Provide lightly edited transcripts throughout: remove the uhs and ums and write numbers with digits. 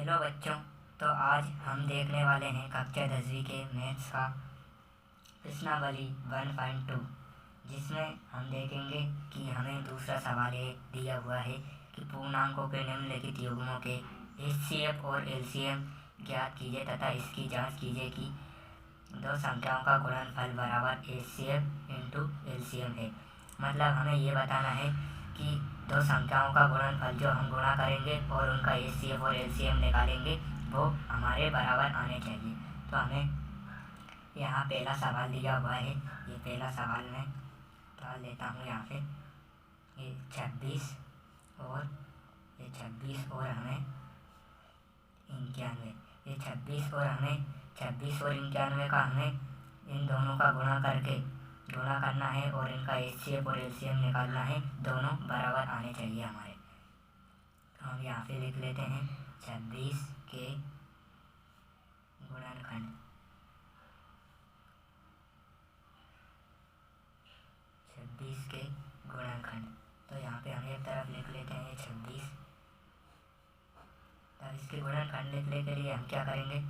Hello बच्चों, तो आज हम देखने वाले हैं कक्षा 10वीं के मैथ्स का प्रश्नावली 1.2, जिसमें हम देखेंगे कि हमें दूसरा सवाल ये दिया हुआ है कि पूर्णांकों के निम्नलिखित युग्मों के एचसीएफ और एलसीएम ज्ञात कीजिए तथा इसकी जांच कीजिए कि दो संख्याओं का गुणनफल बराबर एचसीएफ इंटू एलसीएम है। मतलब हमें ये बताना है कि दो संख्याओं का गुणनफल जो हम गुणा करेंगे और उनका एचसीएफ और एलसीएम निकालेंगे वो हमारे बराबर आने चाहिए। तो हमें यहाँ पहला सवाल दिया हुआ है। ये पहला सवाल मैं डाल लेता हूँ यहाँ पे। ये 26 और हमें 91। ये 26 और 91 का हमें इन दोनों का गुणा करना है और इनका एचसीएफ और एलसीएम निकालना है। दोनों बराबर आने चाहिए हमारे। तो हम यहाँ पे लिख लेते हैं 26 के गुणनखंड। 26 के गुणनखंड। तो यहाँ पे हम एक तरफ लिख लेते हैं 26। तब इसके गुणनखंड लिखने के लिए हम क्या करेंगे,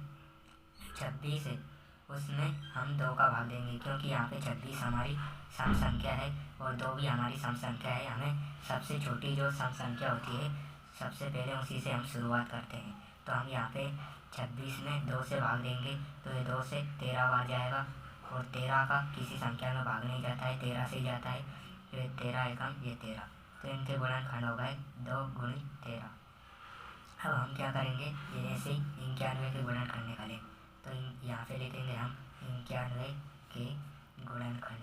26 है उसमें हम 2 का भाग देंगे, क्योंकि यहाँ पे 26 हमारी सम संख्या है और 2 भी हमारी सम संख्या है। हमें सबसे छोटी जो सम संख्या होती है सबसे पहले उसी से हम शुरुआत करते हैं। तो हम यहाँ पे 26 में 2 से भाग देंगे तो ये 2 से 13 बार जाएगा और 13 का किसी संख्या में भाग नहीं जाता है, 13 से ही जाता है। तो ये 13 एकम ये 13, तो इनके गुणनखंड हो गए 2 गुणित 13। अब हम क्या करेंगे, ये ऐसे ही 91 के गुणनखंड निकालें। तो यहाँ पे लिखेंगे हम 91 के गुणनखंड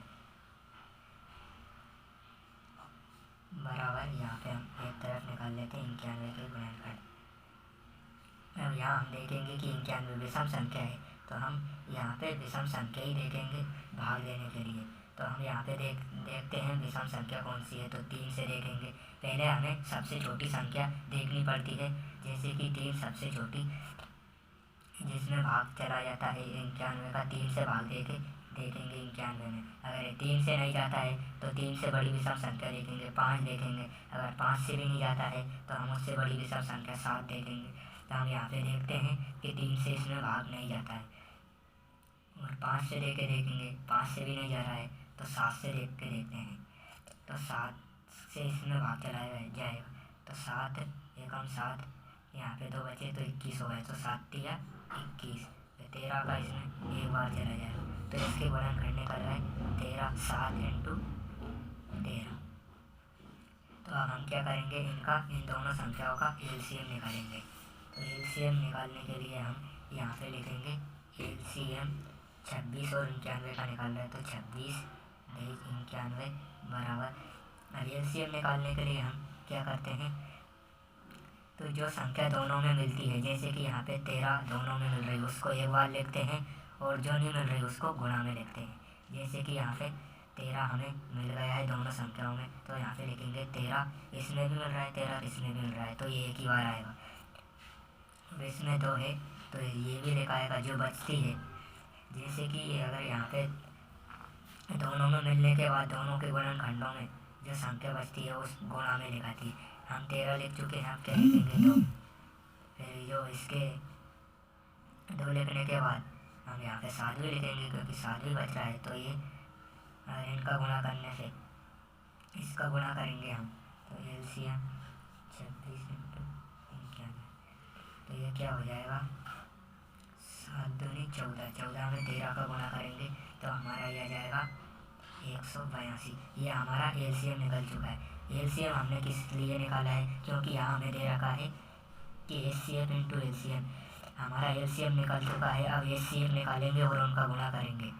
बराबर, यहाँ पे हम एक तरफ निकाल लेते हैं 91 के गुणनखंड। अब यहाँ हम देखेंगे कि 91 विषम संख्या है, तो हम यहाँ पे विषम संख्या ही देखेंगे भाग देने के लिए। तो हम यहाँ पे देखते हैं विषम संख्या कौन सी है। तो 3 से देखेंगे। पहले हमें सबसे छोटी संख्या देखनी पड़ती है, जैसे कि 3 सबसे छोटी, जिसमें भाग चला जाता है 91 का। 3 से भाग देखेंगे 91 में। अगर 3 से नहीं जाता है तो 3 से बड़ी विषम संख्या देखेंगे, 5 देखेंगे। अगर 5 से भी नहीं जाता है तो हम उससे बड़ी विषम संख्या 7 देखेंगे। तो हम यहाँ पे देखते हैं कि 3 से इसमें भाग नहीं जाता है और 5 से देखेंगे, 5 से भी नहीं जा रहा है तो 7 से देखते हैं। तो 7 से इसमें भाग चला जाएगा। तो 7 एकम 7, यहाँ पे 2 बचे तो 21 हो गए। तो 7 तिया 21, 13 का इसमें एक बार चला जाएगा। तो इसके गुणनखंड निकल रहा है 13, 7 इंटू 13। तो अब हम क्या करेंगे, इन दोनों संख्याओं का एलसीएम निकालेंगे। तो एलसीएम निकालने के लिए हम यहाँ पे लिखेंगे एलसीएम 26 और 91 का निकाल रहे हैं। तो 26 - 91 बराबर। अब एलसीएम निकालने के लिए हम क्या करते हैं, तो जो संख्या दोनों में मिलती है, जैसे कि यहाँ पे 13 दोनों में मिल रही है उसको एक बार लिखते हैं और जो नहीं मिल रही उसको गुणा में लिखते हैं। जैसे कि यहाँ पे 13 हमें मिल गया है दोनों संख्याओं में, तो यहाँ पे लिखेंगे 13 इसमें भी मिल रहा है, 13 इसमें भी मिल रहा है, तो ये एक ही बार आएगा। अब इसमें 2 है तो ये भी लिखाएगा जो बचती है। जैसे कि अगर यहाँ पे दोनों में मिलने के बाद दोनों के गुणनखंडों में जो संख्या बचती है उस गुणा में लिखाती है। हम 13 लिख चुके हैं, हम क्या लिखेंगे 2। फिर जो इसके 2 लिखने के बाद हम यहाँ पे 7 भी लिखेंगे, क्योंकि 7 भी बच रहा है। तो ये इनका गुणा करने से इसका गुणा करेंगे हम। तो एलसीएम 26 इंटू 91, तो ये क्या हो जाएगा 7 दूनी 14, 14 में 13 का गुणा करेंगे तो हमारा यह जाएगा 182। ये हमारा एलसीएम निकल चुका है। एलसीएम हमने किस लिए निकाला है, क्योंकि यहाँ हमें दे रखा है कि एचसीएफ इंटू एलसीएम। हमारा एलसीएम निकल चुका है। अब एचसीएफ निकालेंगे और उनका गुणा करेंगे,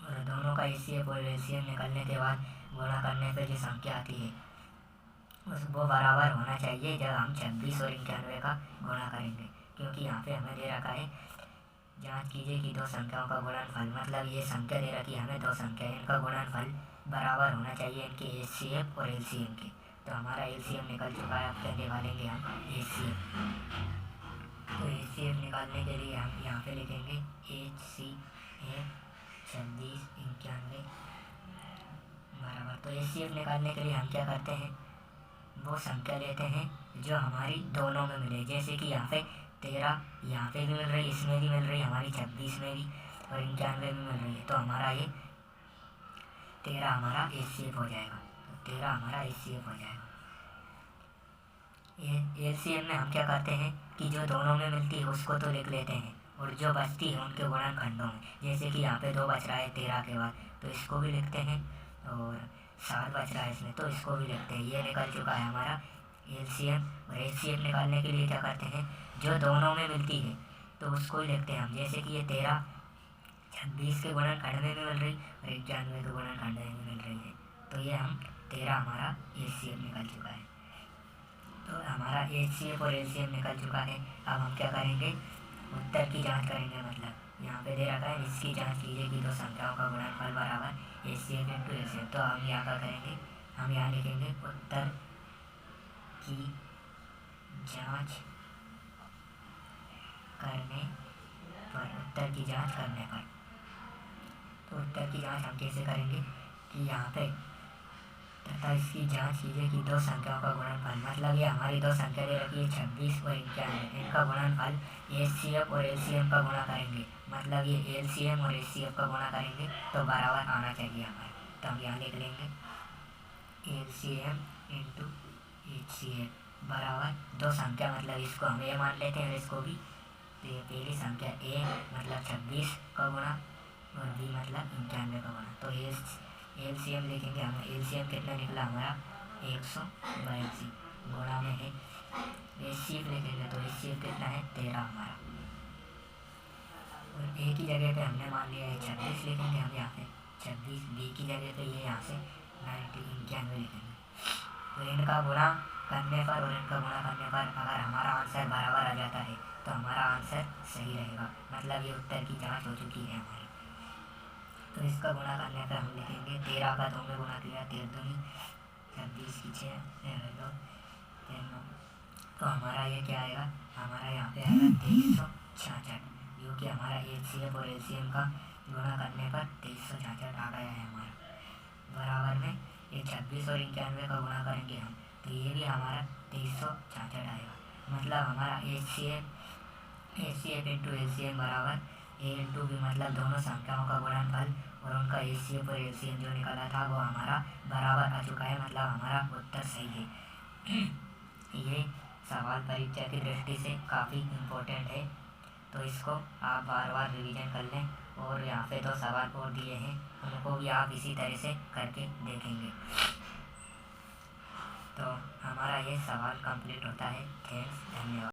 और दोनों का एचसीएफ और एलसीएम निकलने के बाद गुणा करने पर जो संख्या आती है वो बराबर होना चाहिए जब हम 26 और 91 का गुणा करेंगे। क्योंकि यहाँ पे हमें दे रखा है जांच कीजिए कि दो संख्याओं का गुणनफल, मतलब ये संख्या दे रखी है हमें, 2 संख्या है, इनका गुणनफल बराबर होना चाहिए इनके एचसीएफ और एलसीएम के। तो हमारा एलसीएम निकल चुका है। अब क्या निकालेंगे हम एचसीएफ। तो एचसीएफ निकालने के लिए हम यहाँ पे लिखेंगे एचसीएफ 26 91 बराबर। तो एचसीएफ निकालने के लिए हम क्या करते हैं, वो संख्या लेते हैं जो हमारी दोनों में मिले। जैसे कि यहाँ पे 13 यहाँ पे भी मिल रही, इसमें भी मिल रही, हमारी 26 में भी और 91 में मिल रही है। तो हमारा ये 13 हमारा HCF हो जाएगा। तो 13 हमारा HCF हो जाएगा। ये LCM में हम क्या करते हैं कि जो दोनों में मिलती है उसको तो लिख लेते हैं, और जो बचती है उनके गुणनखंडों में, जैसे कि यहाँ पे 2 बच रहा है 13 के बाद, तो इसको भी लिखते हैं, और 7 बच रहा है इसमें तो इसको भी लिखते हैं। ये निकल चुका है हमारा LCM। और HCF निकालने के लिए क्या करते हैं, जो दोनों में मिलती है तो उसको ही लिखते हैं हम, जैसे कि ये 13 26 के गुणनखंड में भी मिल रही और 91 के गुणनखंड में भी मिल रही है। तो ये हम 13 हमारा HCF निकल चुका है। तो हमारा HCF और LCM निकल चुका है। अब हम क्या करेंगे, उत्तर की जांच करेंगे। मतलब यहाँ पे दे रखा है इसकी जांच कीजिए कि दो संख्याओं का गुणनफल बराबर HCF इंटू LCM। तो हम यहाँ क्या करेंगे, हम यहाँ लिखेंगे उत्तर की जांच करने पर, उत्तर की जांच करने पर। तो उत्तर की जांच हम कैसे करेंगे कि यहाँ पे तथा इसकी जांच कीजिए कि दो संख्याओं का गुणनफल, मतलब ये हमारी दो संख्या दे रखी है 26 और 91, इनका गुणनफल HCF और LCM का गुणा करेंगे, मतलब ये LCM और HCF का गुणा करेंगे तो बराबर आना चाहिए हमारे। तो हम यहाँ लिख लेंगे LCM इंटू HCF बराबर दो संख्या, मतलब इसको हम A मान लेते हैं और इसको भी। तो ये पहली संख्या A मतलब 26 का गुणा और B मतलब 91 का गुणा। तो LCM लिखेंगे हम, LCM कितना निकला हमारा 182 गुणा में है। HCF लिखेंगे तो HCF कितना है 13 हमारा, और A की जगह पे हमने मान लिया है 26 लिखेंगे हम यहाँ पे 26, B की जगह पे ये यहाँ से 91 लिखेंगे। तो इनका गुणा करने पर और इनका गुणा करने पर अगर हमारा आंसर बराबर आ जाता है तो हमारा आंसर सही रहेगा, मतलब ये उत्तर की जांच हो चुकी है हमारी। तो इसका गुणा करने पर हम लिखेंगे 13 का 2 में गुणा किया 13 दूनी 26 की 6 2 3 9। तो हमारा ये क्या आएगा, हमारा यहाँ पे आएगा 2366, जो कि हमारा HCF और LCM का गुणा करने पर 2366 आ गया है हमारा। बराबर में ये 26 और 91 का गुणा करेंगे हम तो ये भी हमारा 2366 आएगा, मतलब हमारा HCF इंटू LCM बराबर A इंटू B, मतलब दोनों संख्याओं का गुणनफल और उनका HCF और LCM जो निकाला था वो हमारा बराबर आ चुका है, मतलब हमारा उत्तर सही है। ये सवाल परीक्षा की दृष्टि से काफ़ी इम्पोर्टेंट है, तो इसको आप बार बार रिवीजन कर लें। और यहाँ पे 2 सवाल और दिए हैं, उनको भी आप इसी तरह से करके देखेंगे। तो हमारा ये सवाल कंप्लीट होता है। थैंक्स, धन्यवाद।